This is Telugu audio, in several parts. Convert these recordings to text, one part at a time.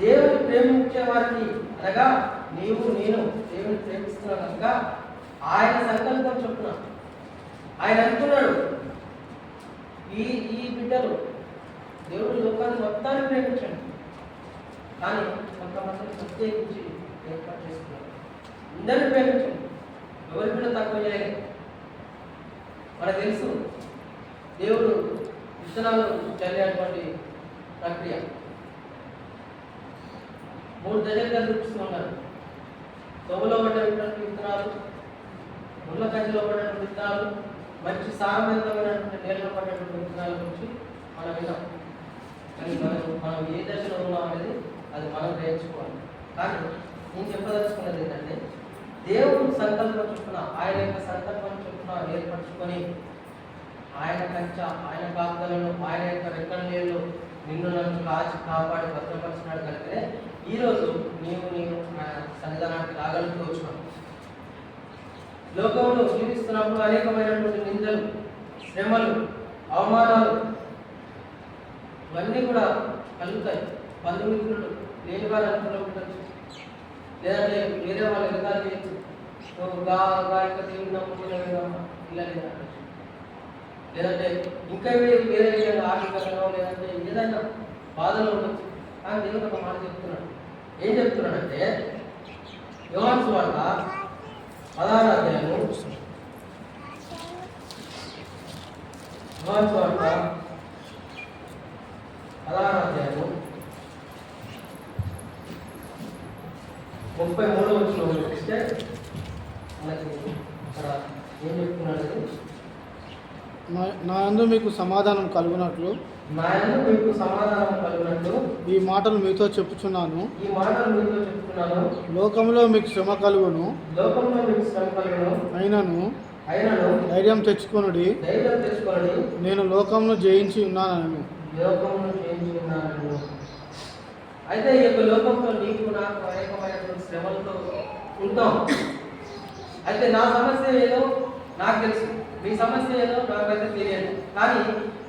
దేవుని ప్రేమించే వారికి అనగా నీవు నేను దేవుని ప్రేమిస్తున్నావు కనుక ఆయన సంకల్పం చొప్పున ఆయన అంటున్నాడు, ఈ బిడ్డలు దేవుడు లోకాన్ని మొత్తాన్ని ప్రేమించండి, కానీ కొంతమందిని ప్రత్యేకించి ఏర్పాటు చేసుకున్నారు. అందరిని ప్రేమించండి, ఎవరి బిడ్డ తక్కువ చేయలేదు. మనకు తెలుసు దేవుడు విత్తనాలు చల్లేటువంటి ప్రక్రియ 3 దశలుగా చూపిస్తూ ఉన్నారు. తోమలో పడినటువంటి విత్తనాలు, ముళ్ళ కంచెలో పడినటువంటి విత్తనాలు, మంచి సారవంతమైనటువంటి నేలలో పడినటువంటి విత్తనాల గురించి మనం విన్నాం. కానీ మనం ఏ దశలో ఉన్నాం అనేది అది మనం గ్రహించుకోవాలి. కానీ నేను చెప్పదలుచుకున్నది ఏంటంటే, దేవుడు సంకల్పం చొప్పున ఆయన యొక్క సంకల్పం చొప్పున ఏర్పరచుకొని ఆయన కంచె, ఆయన కాపుదలను, ఆయన యొక్క రెక్కల నీళ్ళు నిన్ను నన్ను కాచి కాపాడి భద్రపరిచినాడు కనుకనే ఈరోజు నేను సన్నిధానానికి రాగలుగుతున్నాను. లోకంలో జీవిస్తున్నప్పుడు అనేకమైనటువంటి నిందలు, శ్రమలు, అవమానాలు ఇవన్నీ కూడా కలుగుతాయి. బంధుమిత్రులు లేని వారు అనుకుంటూ, లేదంటే వేరే వాళ్ళు ఎగతాలు చేయొచ్చు, నువ్వు గాయక దేవుడు నమ్ముకునేవమ్మా ఇలా లేదంటే ఇంకా వేరే ఆర్థికంగా లేదంటే ఏదైనా బాధలు ఉండొచ్చు. కానీ దేవుడు ఒక మాట చెప్తున్నాడు. ఏం చెప్తున్నాడంటే, యోహాను సువార్త 16వ అధ్యాయము, యోహాను సువార్త 16వ అధ్యాయము 33వ వచనం చూస్తే మనకి ఇక్కడ ఏం చెప్తున్నాడు? నా యందు మీకు సమాధానం కలుగునట్లు ఈ మాటలు మీతో చెప్పుచున్నాను. లోకంలో మీకు శ్రమ కలుగును, అయినను ధైర్యం తెచ్చుకొనుడి, నేను లోకంను జయించి ఉన్నానని. అయితే ఈ యొక్క లోకంలో నీకు నాకు అనేకమైనటువంటి శ్రమలతో ఉంటాం. అయితే నా సమస్య ఏదో నాకు తెలుసు, మీ సమస్య ఏదో నాకైతే తెలియదు. కానీ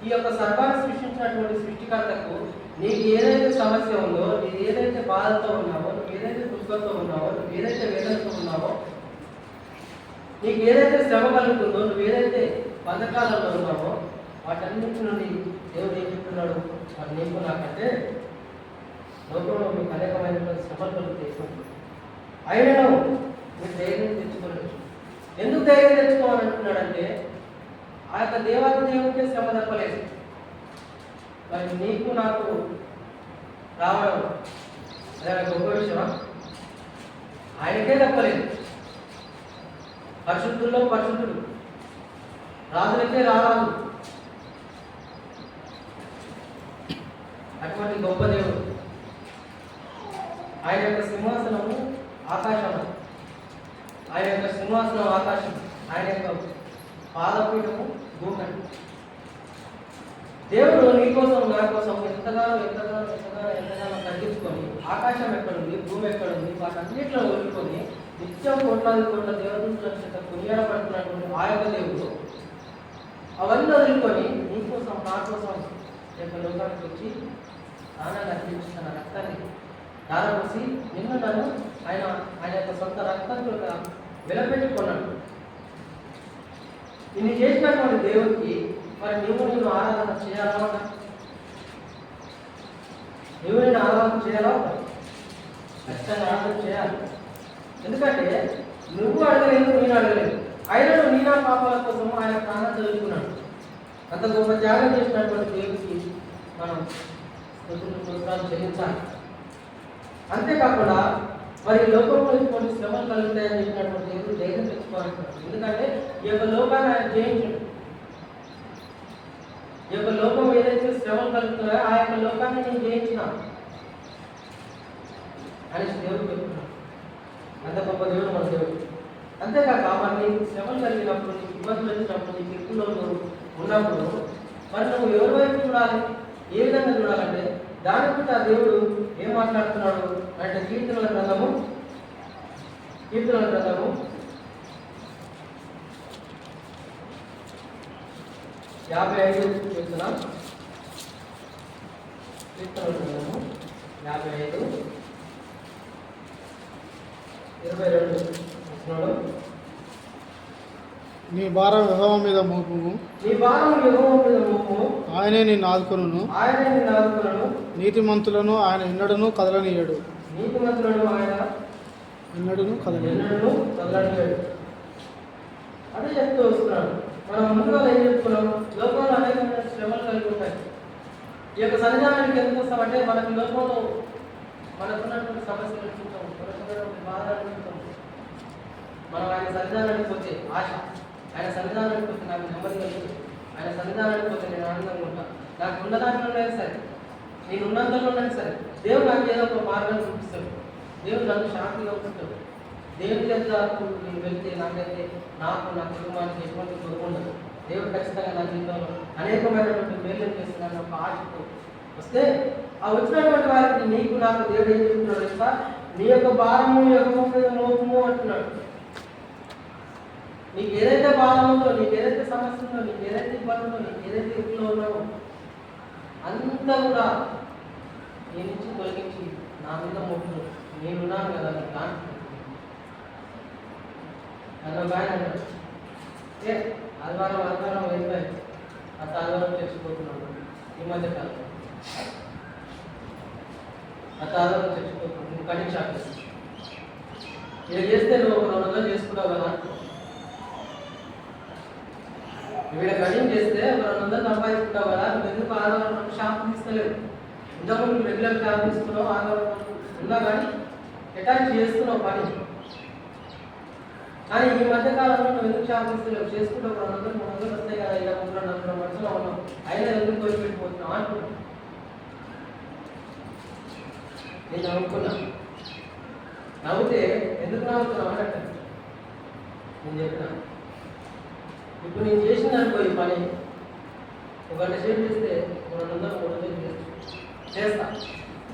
ఈ యొక్క సర్వాన్ని సృష్టించినటువంటి సృష్టికర్తకు నీకు ఏదైతే సమస్య ఉందో, నీకు ఏదైతే బాధతో ఉన్నావో, నువ్వు ఏదైతే దుఃఖంతో ఉన్నావో, నువ్వు ఏదైతే వేదనతో ఉన్నావో, నీకు ఏదైతే శ్రమ కలుగుతుందో, నువ్వు ఏదైతే బంధకాలలో ఉన్నావో, వాటన్నిటి నుండి దేవుడు ఏం చెప్తున్నాడు? మరి నీకు నాకంటే లోకంలో మీకు అనేకమైనటువంటి శ్రమలు కలుగుతాయి, అయినా మీరు ధైర్యం తెచ్చుకోలేదు. ఎందుకు ధైర్యం తెచ్చుకోవాలంటున్నాడంటే, ఆ యొక్క దేవాది దేవుడికే శ్రమ తప్పలేదు. మరి నీకు నాకు రావడం అదే గొప్ప విషయమా? ఆయనకే తప్పలేదు. పరిశుద్ధుల్లో పరిశుద్ధుడు, రాజులకే రారాజు, అటువంటి గొప్ప దేవుడు. ఆయన యొక్క సింహాసనము ఆకాశము, ఆయన యొక్క సింహాసనం ఆకాశం, ఆయన యొక్క పాదపీఠము భూమి. దేవుడు నీకోసం నా కోసం ఎంతగానో తగ్గించుకొని ఆకాశం ఎక్కడుంది, భూమి ఎక్కడుంది, వాటన్నిటిలో వదులుకొని నిత్యం కోట్ల దేవదూతల చేత కొనియాడబడుతున్నటువంటి ఆ యొక్క దేవుడు అవన్నీ వదులుకొని నీకోసం నా కోసం యొక్క లోకానికి వచ్చి ప్రాణాన్ని అర్పించి తన రక్తాన్ని దారపోసి నిన్ను నన్ను ఆయన యొక్క సొంత రక్తంతో వెలపెట్టుకున్నాడు. ఇన్ని చేసినటువంటి దేవుడికి మరి నేను ఆరాధన చేయాలా? నువ్వు నేను ఆరాధన చేయాలా? ఖచ్చితంగా ఆరాధన చేయాలి. ఎందుకంటే నువ్వు అడగలేదు, నేను అడగలేదు. అయినా నీ నా పాపాల కోసం ఆయన ప్రాణం చదువుకున్నాడు. అంత గొప్ప త్యాగం చేసినటువంటి దేవుడికి మనం స్తోత్రాలు చెల్లించాలి. అంతేకాకుండా మరి లోకంలో కొన్ని శ్రమలు కలుగుతాయని చెప్పినటువంటి దేవుడు ధైర్యం తెచ్చుకోవాలంటున్నాడు. ఎందుకంటే ఈ యొక్క లోకాన్ని ఆయన జయించడు. ఈ యొక్క లోకం ఏదైతే శ్రమలు కలుగుతున్నాయో ఆ యొక్క లోకాన్ని నేను జయించిన అనేసి దేవుడు చెప్తున్నాడు. అంత గొప్ప దేవుడు మన దేవుడు. అంతేకాక మరి నీకు శ్రమలు కలిగినప్పుడు, నీకు ఇబ్బందులు వచ్చినప్పుడు, నీకు ఎక్కువలో ఉన్నప్పుడు మరి నువ్వు ఎవరి వైపు చూడాలి? ఏ విధంగా చూడాలంటే దాని గురించి ఆ దేవుడు ఏం మాట్లాడుతున్నాడు అంటే, కీర్తనల గ్రంథము 55 చెప్తున్నాం. కీర్తనల గ్రంథము 55 22 వచనంలో, నీ భారం యెహోవా మీద మోపుము, నీ భారం యెహోవా మీద మోపుము, ఆయనే నిన్ను ఆదుకొనును, ఆయనే నిన్ను ఆదుకొనును, నీతిమంతులను ఆయన ఎన్నడను కదలనీయడు. నీతిమంతులను ఆయన ఎన్నడను కదలనీయడు. ఎన్నడూ కదలనీయడు. అదే చెప్తూ వస్తున్నాను. మనం ముందుగా ఏం చెప్పుకున్నాం? లోకంలో అనేకమైన శ్రమలు కలిగి ఉంటాయి. ఈ యొక్క సన్నిధానానికి ఎందుకు వస్తామంటే మనకు లోకంలో మనకున్నటువంటి సమస్యలు చూస్తాం, మనకున్నటువంటి బాధలు చూస్తాం. మనం ఆయన సన్నిధానానికి వచ్చే ఆశ, ఆయన సన్నిధానానికి వచ్చి నాకు నెమ్మది కలిగి, ఆయన సన్నిధానానికి వచ్చి నేను ఆనందంగా ఉంటాను. నాకు ఉన్న దాంట్లోనే సరే, నేను ఉన్నంతలోనే సరే, దేవుడు నాకు ఏదో ఒక మార్గాన్ని చూపిస్తాడు. దేవుడు నన్ను శాంతిగా ఉంచుతాడు. దేవుని దగ్గరకు నేను వెళ్తే నాకైతే నాకు నా కుటుంబానికి ఎటువంటి కొరకు ఉండదు. దేవుడు ఖచ్చితంగా నా జీవితంలో అనేకమైనటువంటి మేలు చేస్తున్నాను ఒక ఆశతో వస్తే, ఆ వచ్చినటువంటి వారికి నీకు నాకు దేవుడు ఏం చెప్తున్నాడు తెలుసా? నీ యొక్క భారము యెహోవా మీద మోపుము అంటున్నాడు. నీకు ఏదైతే భారం ఉందో, నీకు ఏదైతే సమస్య ఉందో, నీకు ఏదైతే ఇబ్బంది ఉందో, నీకు ఏదైతే ఇబ్బందిలో ఉన్నావో అంతా కూడా నీ నుంచి తొలగించి నా మీద మోపును. నేనున్నాను కదా నీ కాంతి అన్న ఆయన అన్నాడు. ఆదివారం అయిపోయింది, ఆ ఆదివారం చచ్చిపోతున్నాడు. ఈ మధ్య కాలం ఆదివారం చచ్చిపోతున్నాడు. నువ్వు కటింగ్ షాప్ ఇలా చేస్తే నువ్వు ఒక 200 చేసుకున్నావు కదా. వీడ కటింగ్ చేస్తే ఒక 200 సంపాదించుకుంటావు కదా. నువ్వు ఎందుకు ఆదివారం షాప్ తీసుకోలేదు? ఇంతకుముందు నువ్వు రెగ్యులర్ షాప్ తీసుకున్నావు, ఆదివారం ఉన్నా కానీ అటాచ్ చేస్తున్నావు పని. కానీ ఈ మధ్య కాలంలో నువ్వు ఎందుకు షాప్ తీసుకోలేవు? చేసుకుంటే ఒక 200, 300 వస్తాయి కదా. ఇలా 300 మనుషులు ఉన్నావు, అయినా ఎందుకు పోయి పెట్టిపోతున్నావు అంటున్నావు. నేను నవ్వుకున్నా. నవ్వుతే ఎందుకు నవ్వుతున్నావు అని అంటాను. నేను చెప్పిన ఇప్పుడు నేను చేసిన అనుకో ఈ పని ఒక గంట సేపు చేస్తే 200, 300 చేస్తా.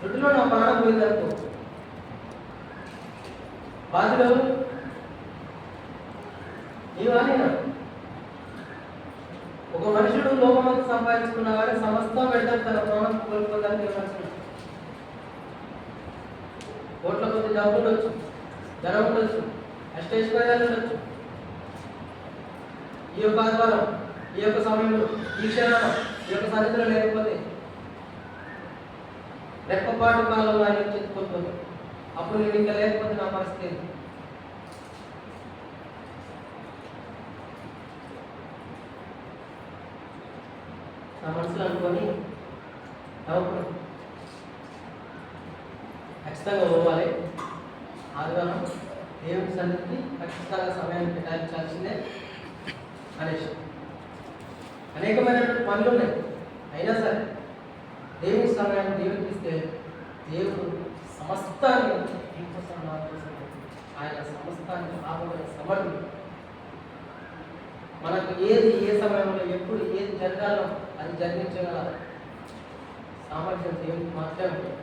రొట్టెలో నా ప్రాణం పోయిందనుకో, బాధ్యులు నీవాని. ఒక మనుషుడు లోకమంతా సంపాదించుకున్నా కానీ సమస్తం పెడతాడు, తన ప్రాణం కోల్పోతానికి ఏమనుకున్నాడు? కోట్ల కొద్ది డబ్బు ఉండొచ్చు, ధనం ఉండొచ్చు, అష్టైశ్వర్యాలు ఉండొచ్చు. ఈ యొక్క ఆదివారం, ఈ యొక్క సమయంలో, ఈ క్షణం, ఈ యొక్క సన్నిధిలో లేకపోతే రెప్పపాటు కాలంలో ఆయన చెప్పుకోకపోతే అప్పుడు నేను ఇంకా లేకపోతే నా పరిస్థితి ఏంటి? నా మనసులో అనుకొని నవ్వుకున్నాను. ఖచ్చితంగా పోవాలి ఆదివారం దేవుని సన్నిధికి, ఖచ్చితంగా సమయాన్ని కేటాయించాల్సిందే అనేసి. అనేకమైనటువంటి పనులు ఉన్నాయి, అయినా సరే దేవుని సమయాన్ని దేవుడికి ఇస్తే దేవుడు సమస్తాన్ని నీకోసం నా కోసం ఆయన సమస్తాన్ని ఆపగల సమర్థుడు. మనకు ఏది ఏ సమయంలో ఎప్పుడు ఏది జరగాలో అది జరిగించగల సామర్థ్యం దేవునికి మాత్రమే ఉంటుంది.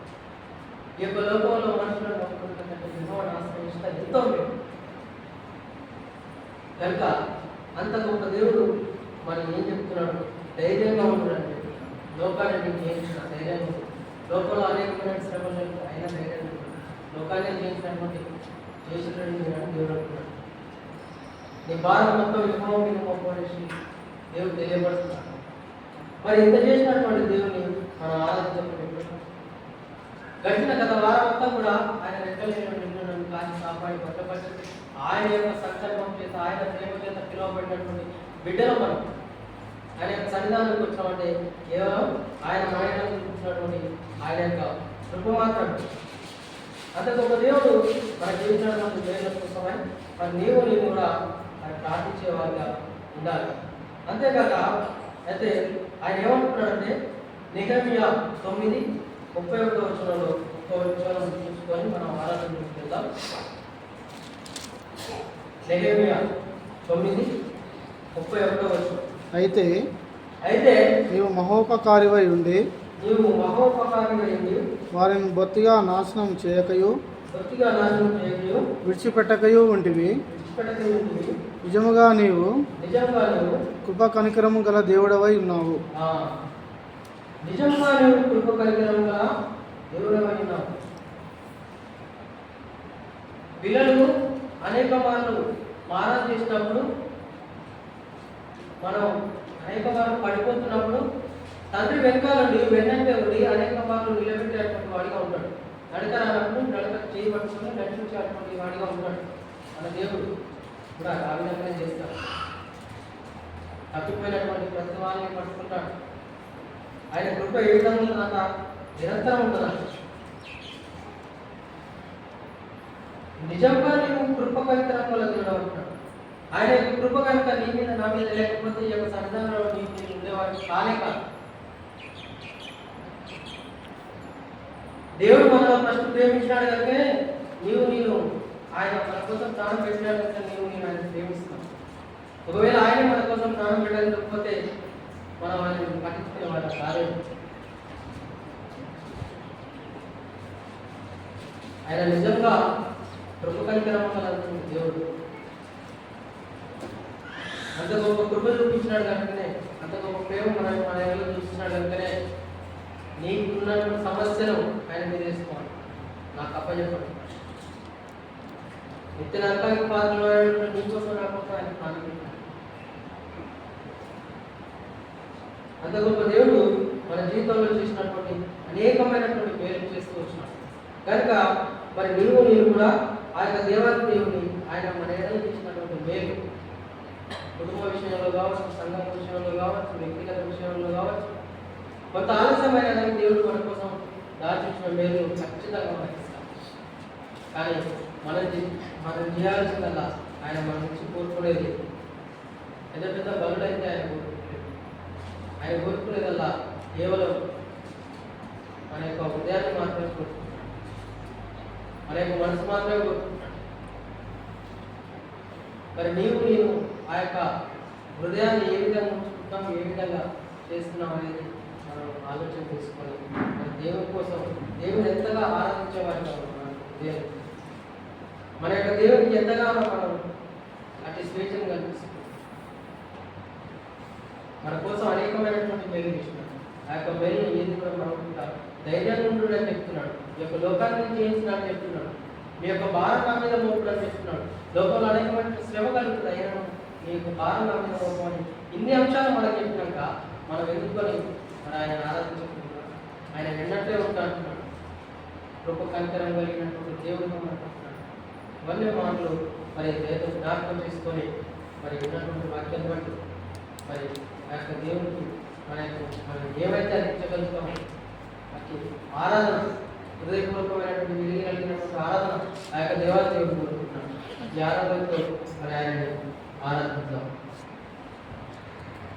ఈ యొక్క లోకంలో మనుషులను నమ్ముకుంటున్నట్టు యెహోవాను ఆశ్రయిస్తా ఎంతో మేము కనుక అంత గొప్ప దేవుడు మనం ఏం చెప్తున్నాడు? ధైర్యంగా ఉండండి. లోకాన్ని నీకు జయించిన ధైర్యం ఉంది. లోకంలో అనేకమైన శ్రమలు అయినా ధైర్యం ఉంది. లోకాన్ని జయించినటువంటి చేసినటువంటి దేవుడు అంటున్నాడు. నీ భారం మొత్తం యెహోవా మీద మోపేసి దేవుడు తెలియపడుతున్నాడు. మరి ఇంత చేసినటువంటి దేవుని మనం ఆరాధించకపోతే గడిచిన గత వారం అంతా కూడా ఆయన రెక్కలేని నిన్ను కాచి కాపాడి భద్రపరిచి ఆయన యొక్క సంకల్పం చేత, ఆయన ప్రేమ చేత పిలువబడినటువంటి బిడ్డలు మనం ఆయన యొక్క సన్నిధానానికి వచ్చినామంటే కేవలం ఆయన మాయను చూపించినటువంటి ఆయన యొక్క కృప మాత్రమే. అంత గొప్ప దేవుడు మన జీవితంలో దేవుని కోసమని మరి నేను కూడా ఆయన ప్రార్థించేవారుగా ఉండాలి. అంతేకాక అయితే ఆయన ఏమంటున్నాడంటే నెహెమ్యా 9:31 వచనంలో ఒక్క వచనం చూసుకొని మనం ఆరాధన చేసుకుందాం. నెహెమ్యా 9:31 వచనం. అయితే నీవు మహోపకారివై ఉండి వారిని బొత్తిగా నాశనం చేయకయు విడిచిపెట్టకయు ఉంటివి. నిజముగా నీవు కృప కనికరము గల దేవుడవై ఉన్నావు. నిజంగా నీవు కృప కనికరము గల దేవుడవై ఉన్నావు. పిల్లలు అనేక మార్లు మారం చేసినప్పుడు, మనం అనేక మార్లు పడిపోతున్నప్పుడు తండ్రి వెనకాలండి వెన్నంటే ఉండి అనేక మార్లు నిలబెట్టేటువంటి వాడిగా ఉంటాడు. నడక రానప్పుడు నడక చేయబట్టుకుని నడిపించేటువంటి వాడిగా ఉంటాడు. మన దేవుడు కూడా ఆ విధంగానే చేస్తాడు. తప్పిపోయినటువంటి ప్రతి వారిని పట్టుకుంటాడు. ఆయన కృప ఏ విధంగా ఉంటుందంట? నిరంతరం ఉంటుందా? నిజంగా నీవు కృప కవితరం వల్ల దేవుడు. ఆయన యొక్క కృప కనుక నీ మీద నా మీద లేకపోతే ఈ యొక్క సన్నిధానంలో నీకు ఉండేవాడిని కానే కాదు. దేవుడు మనలో ఫస్ట్ ప్రేమించినాడు కనుక నేను ఆయన మన కోసం ప్రాణం పెట్టినాడు కనుక నేను ఆయన ప్రేమిస్తున్నాను. ఒకవేళ ఆయన మన కోసం ప్రాణం పెట్టకపోతే మనం ఆయన పట్టించుకునే వాళ్ళ కాలేదు. ఆయన నిజంగా కృప కనికరం కలుగుతుంది. దేవుడు అంత గొప్ప కృప చూపించినాడు కనుకనే, అంత గొప్ప ప్రేమ మన చూపించినాడు కనుకనే నీకున్నటువంటి సమస్యను ఆయన మీద వేసుకోవాలి. నాకు అప్పచెప్పండి. నిత్య నరకానికి పాత్రలు నీకోసం నా కోసం ఆయన ప్రాణం పెట్టాడు. అంత గొప్ప దేవుడు మన జీవితంలో చేసినటువంటి అనేకమైనటువంటి మేలు చేస్తూ వచ్చినాడు కనుక మరి నేను కూడా ఆ యొక్క దేవాది దేవుని ఆయన మన ఏడలు చేసినటువంటి మేలు, కుటుంబ విషయంలో కావచ్చు, సంఘం విషయంలో కావచ్చు, వ్యక్తిగత విషయంలో కావచ్చు, కొంత ఆలస్యమైన కానీ దేవుడు మన కోసం దాచించిన మేలు ఖచ్చితంగా మనకి ఇస్తాం. కానీ మనం చేయాల్సిందల్లా ఆయన మన నుంచి కోరుకునేది పెద్ద పెద్ద బలుడైతే ఆయన కోరుకుంటాడు. ఆయన కోరుకునేదల్లా కేవలం మన యొక్క హృదయాన్ని మాత్రమే కోరుకుంటాడు, మన యొక్క మనసు మాత్రమే కోరుకుంటాడు. మరి నేను ఆ యొక్క హృదయాన్ని ఏ విధంగా ఉంచుకుంటాం, ఏ విధంగా చేస్తున్నాం అనేది మనం ఆలోచన చేసుకొని మన దేవుని కోసం దేవుని ఎంతగా ఆరాధించేవారిగా ఉన్నాం. దేవుని మన యొక్క దేవునికి ఎంతగానో మనం అటు స్వేచ్ఛను కల్పిస్తున్నాం. మన కోసం అనేకమైనటువంటి మేలు చేస్తున్నాడు. ఆ యొక్క మేలు ఏది కూడా మనం ధైర్యంగా ఉండు అని చెప్తున్నాడు. ఈ యొక్క లోకాన్ని చేయించినని చెప్తున్నాడు. మీ యొక్క భారం నా మీద మోపుడు అని చెప్తున్నాడు. లోకంలో అనేకమైన శ్రమ కలుగుతుంది, అయినా మీ యొక్క భారం నా మీద మోపమని ఇన్ని అంశాలు మనకు చెప్పినాక మనం ఎందుకొని మరి ఆయన ఆరాధించుకుంటున్నాడు. ఆయన విన్నట్టే ఉంటా అంటున్నాడు. కృప కనికరం కలిగినటువంటి దేవుడు అంటున్నాడు. ఇవన్నీ మాటలు మరి దేవుడు జ్ఞాపకం చేసుకొని మరి ఉన్నటువంటి వాక్యాన్ని బట్టి మరి ఆ యొక్క దేవుడికి మనం ఏమైతే అందించగలుగుతామో అతి ఆరాధన, హృదయపూర్వకమైనటువంటి విలువ కలిగినటువంటి ఆరాధన ఆ యొక్క దేవాలయ దేవుడు కోరుకుంటున్నాడు. ఈ ఆరాధనతో మరి ఆయన్ని ఆరాధిద్దాం.